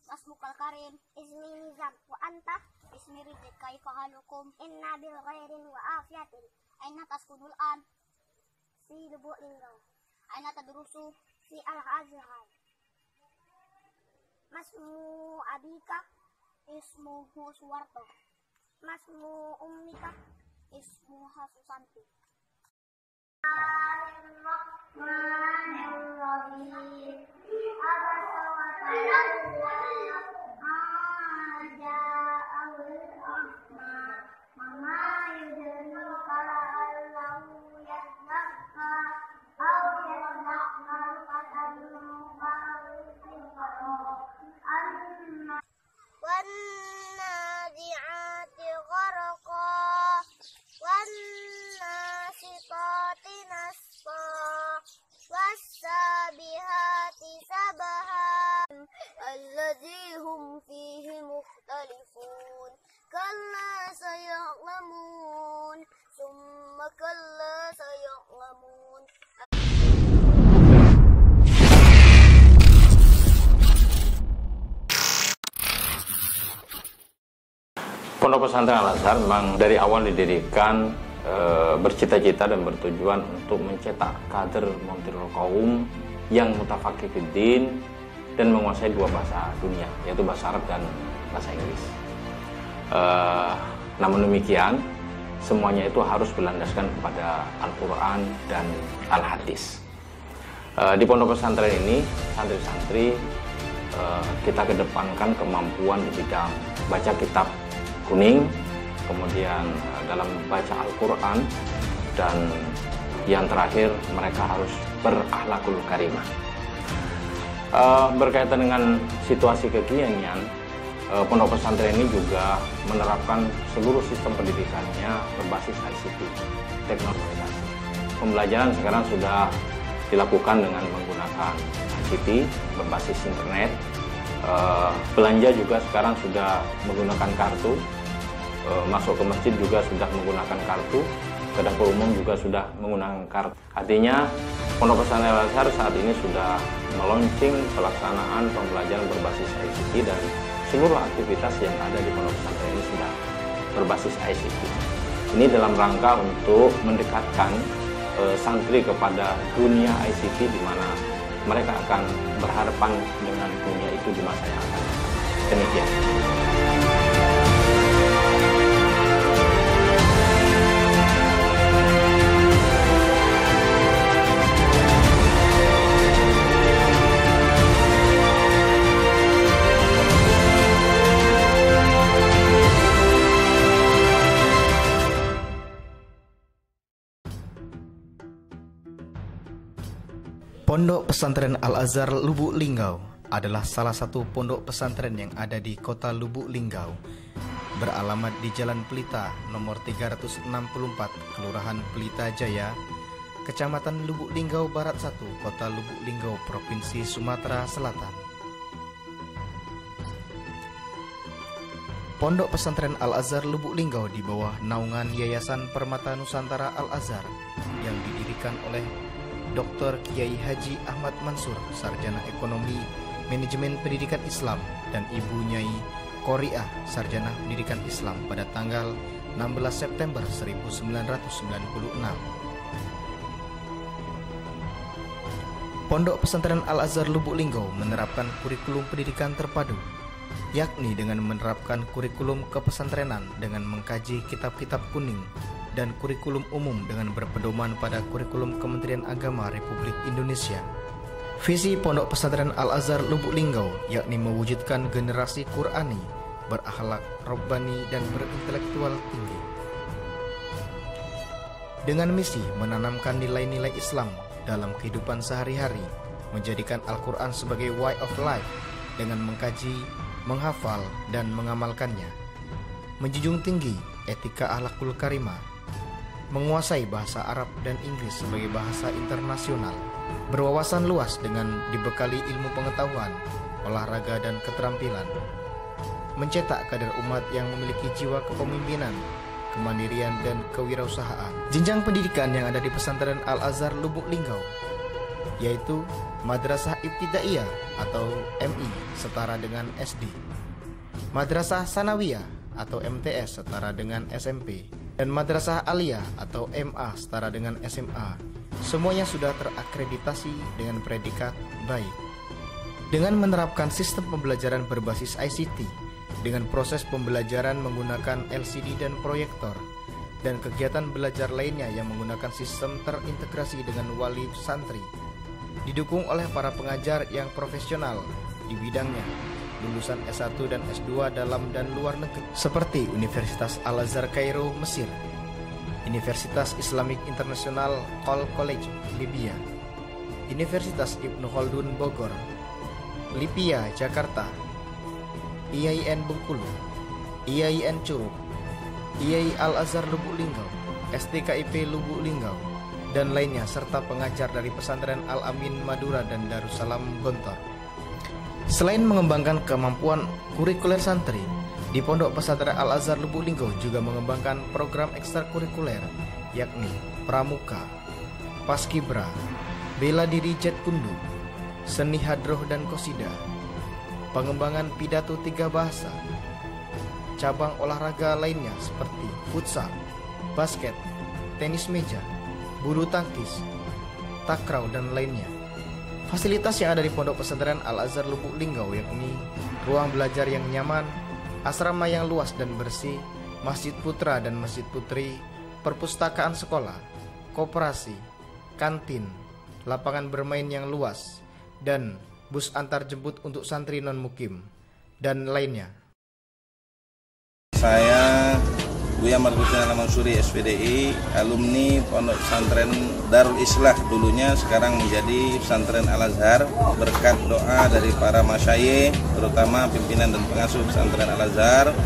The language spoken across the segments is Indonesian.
Masmukal karim. Ismi Nizam wa anta. Ismi Ridit. Kaifa halukum? Inna bil khairin wa afiyatin. Aina taskunul an? Si Lubuk Linggau. Aina tadrusu? Si Al-Azhar. Masmu abika. Ismuhu Suwarto. Masmu ummika. Ismuha Susanti. Bismillahirrahmanirrahim. Abasa wa tawalla. Ja'ahul a'ma. Mama yudrika la'allahu yazakka aw yazakkaru fatanfa'uhu wan nazi'ati gharqa wan nasitati nasfa was-sabihati sabaha alladzi hum fihi mukhtalifun kalla saya'lamun summa kalla saya'lamun. Pondok Pesantren Al-Azhar memang dari awal didirikan bercita-cita dan bertujuan untuk mencetak kader Montirul Qaum yang mutafaqih fiddin dan menguasai dua bahasa dunia, yaitu bahasa Arab dan bahasa Inggris. Namun demikian, semuanya itu harus berlandaskan kepada Al-Quran dan Al-Hadis. Di pondok pesantren ini, santri-santri kita kedepankan kemampuan di bidang baca kitab kuning, kemudian dalam baca Al-Quran, dan yang terakhir mereka harus berakhlakul karimah. Berkaitan dengan situasi kekinian, pondok pesantren ini juga menerapkan seluruh sistem pendidikannya berbasis ICT, teknologi. Pembelajaran sekarang sudah dilakukan dengan menggunakan ICT berbasis internet. Belanja juga sekarang sudah menggunakan kartu. Masuk ke masjid juga sudah menggunakan kartu, ke dapur umum juga sudah menggunakan kartu. Artinya Pondok Pesantren Al-Azhar saat ini sudah meluncing pelaksanaan pembelajaran berbasis ICT dan seluruh aktivitas yang ada di Pondok Pesantren ini sudah berbasis ICT. Ini dalam rangka untuk mendekatkan santri kepada dunia ICT, di mana mereka akan berhadapan dengan dunia itu di masa yang akan datang. Demikian. Pondok Pesantren Al-Azhar Lubuk Linggau adalah salah satu pondok pesantren yang ada di kota Lubuk Linggau, beralamat di Jalan Pelita nomor 364, Kelurahan Pelita Jaya, Kecamatan Lubuk Linggau Barat 1, Kota Lubuk Linggau, Provinsi Sumatera Selatan. Pondok Pesantren Al-Azhar Lubuk Linggau di bawah naungan Yayasan Permata Nusantara Al-Azhar yang didirikan oleh Dr. Kiai Haji Ahmad Mansur, Sarjana Ekonomi Manajemen Pendidikan Islam, dan Ibu Nyai Qoriah, Sarjana Pendidikan Islam pada tanggal 16 September 1996. Pondok Pesantren Al-Azhar Lubuk Linggau menerapkan kurikulum pendidikan terpadu, yakni dengan menerapkan kurikulum kepesantrenan dengan mengkaji kitab-kitab kuning dan kurikulum umum dengan berpedoman pada kurikulum Kementerian Agama Republik Indonesia. Visi Pondok Pesantren Al-Azhar Lubuk Linggau yakni mewujudkan generasi Qur'ani, berakhlak robbani dan berintelektual tinggi. Dengan misi menanamkan nilai-nilai Islam dalam kehidupan sehari-hari, menjadikan Al-Quran sebagai way of life dengan mengkaji, menghafal, dan mengamalkannya. Menjunjung tinggi etika akhlakul karimah, menguasai bahasa Arab dan Inggris sebagai bahasa internasional, berwawasan luas dengan dibekali ilmu pengetahuan, olahraga dan keterampilan, mencetak kader umat yang memiliki jiwa kepemimpinan, kemandirian dan kewirausahaan. Jenjang pendidikan yang ada di Pesantren Al-Azhar Lubuk Linggau yaitu Madrasah Ibtidaiyah atau MI setara dengan SD, Madrasah Sanawiyah atau MTS setara dengan SMP, dan Madrasah Aliyah atau MA setara dengan SMA. Semuanya sudah terakreditasi dengan predikat baik. Dengan menerapkan sistem pembelajaran berbasis ICT, dengan proses pembelajaran menggunakan LCD dan proyektor, dan kegiatan belajar lainnya yang menggunakan sistem terintegrasi dengan wali santri, didukung oleh para pengajar yang profesional di bidangnya, lulusan S1 dan S2 dalam dan luar negeri, seperti Universitas Al-Azhar Kairo, Mesir, Universitas Islamic International College, Libya, Universitas Ibnu Khaldun, Bogor, Lipia, Jakarta, IAIN Bengkulu, IAIN Curug, IAI Al-Azhar Lubuk Linggau, STKIP Lubuk Linggau, dan lainnya, serta pengajar dari pesantren Al-Amin Madura dan Darussalam Gontor. Selain mengembangkan kemampuan kurikuler santri, di Pondok Pesantren Al-Azhar Lubuk Linggau juga mengembangkan program ekstrakurikuler, yakni Pramuka, Paskibra, Bela Diri Jet Kundu, Seni Hadroh dan Qosida, pengembangan pidato 3 bahasa, cabang olahraga lainnya seperti futsal, basket, tenis meja, bulu tangkis, takraw, dan lainnya. Fasilitas yang ada di Pondok Pesantren Al-Azhar Lubuk Linggau yakni ruang belajar yang nyaman, asrama yang luas dan bersih, masjid putra dan masjid putri, perpustakaan sekolah, koperasi, kantin, lapangan bermain yang luas, dan bus antar jemput untuk santri non-mukim, dan lainnya. Saya Buya Marhusin Al-Mansuri SPDI, alumni Pondok Pesantren Darul Islah dulunya, sekarang menjadi Pesantren Al-Azhar, berkat doa dari para masyayikh, terutama pimpinan dan pengasuh Pesantren Al-Azhar,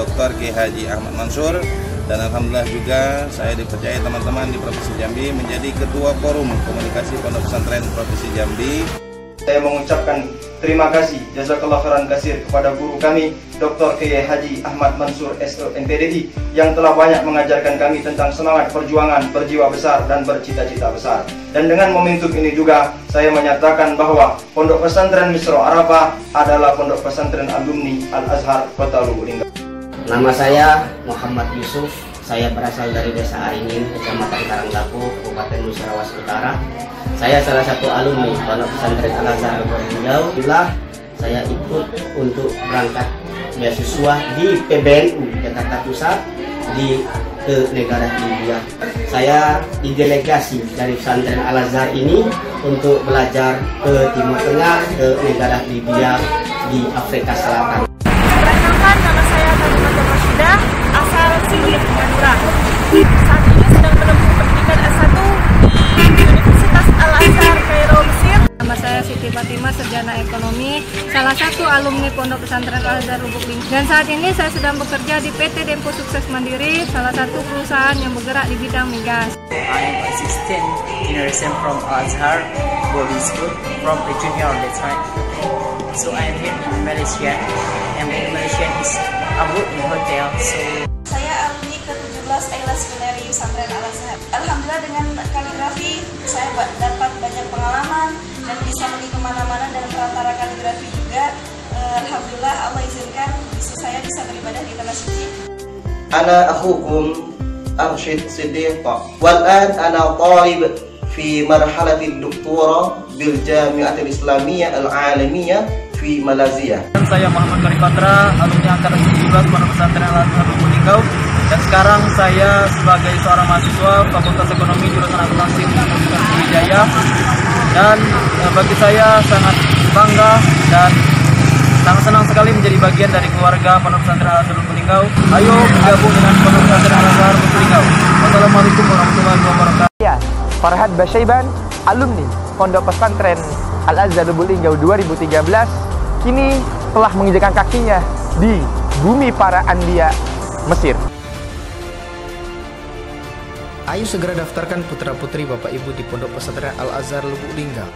Dr. Kiai Haji Ahmad Mansur, dan alhamdulillah juga saya dipercaya teman-teman di Provinsi Jambi menjadi Ketua Forum Komunikasi Pondok Pesantren Provinsi Jambi. Saya mengucapkan terima kasih jazakallah khairan katsir kepada guru kami Dr. Kiai Haji Ahmad Mansur SMPDI yang telah banyak mengajarkan kami tentang semangat perjuangan, berjiwa besar dan bercita-cita besar. Dan dengan momentum ini juga saya menyatakan bahwa Pondok Pesantren Misro Arafah adalah Pondok Pesantren alumni Al-Azhar Kota Lubuk Linggau. Nama saya Muhammad Yusuf. Saya berasal dari Desa Aringin, Kecamatan Karangdapu, Kabupaten Musirawas Utara. Saya salah satu alumni Pondok Pesantren Al-Azhar Lubuk Linggau. Saya ikut untuk berangkat beasiswa di PBNU Jakarta Pusat ke negara Libya. Saya didelegasi dari pesantren Al-Azhar ini untuk belajar ke Timur Tengah, ke negara Libya di Afrika Selatan. Perkenalkan, nama saya Kalimat Rashidah, asal Singit, Madura. Saat ini sedang menempuh pendidikan S1 di Universitas Al-Azhar Kairo, Mesir. Nama saya Siti Fatimah, sarjana ekonomi, salah satu alumni Pondok Pesantren Al-Azhar Lubuk Linggau. Dan saat ini saya sedang bekerja di PT Dempo Sukses Mandiri, salah satu perusahaan yang bergerak di bidang migas. I am assistant generation from Al-Azhar boarding school from the junior that's right. So I am here in Malaysia, and in Malaysia is I work in hotel. So Saya alumni ke-17 Ailas Culinary Pesantren Al-Azhar. Alhamdulillah dengan kaligrafi saya dapat banyak pengalaman dan bisa pergi kemana-mana dalam perantara kaligrafi juga. Alhamdulillah Allah izinkan saya bisa beribadah di tanah suci. Ana akhukum Arsyid Siddiq, والآن أنا طالب في مرحلة الدكتوراه بالجامعة الإسلامية العالمية في ماليزيا. saya Muhammad Karim Patra, alumni angkatan 17 Pondok Pesantren Al-Azhar Lubuk Linggau, dan sekarang saya sebagai seorang mahasiswa Fakultas Ekonomi jurusan Akuntansi Universitas Sriwijaya, dan bagi saya sangat bangga dan sangat senang sekali menjadi bagian dari keluarga Pondok Pesantren Al-Azhar Lubuk Linggau. Ayo bergabung dengan Pondok Pesantren Al-Azhar Lubuk Linggau. Wassalamualaikum warahmatullahi wabarakatuh. Farhad Basyaiban, alumni Pondok Pesantren Al-Azhar Lubuk Linggau 2013, kini telah menginjakkan kakinya di bumi para anbiya Mesir. Ayo segera daftarkan putra-putri Bapak Ibu di Pondok Pesantren Al-Azhar Lubuk Linggau.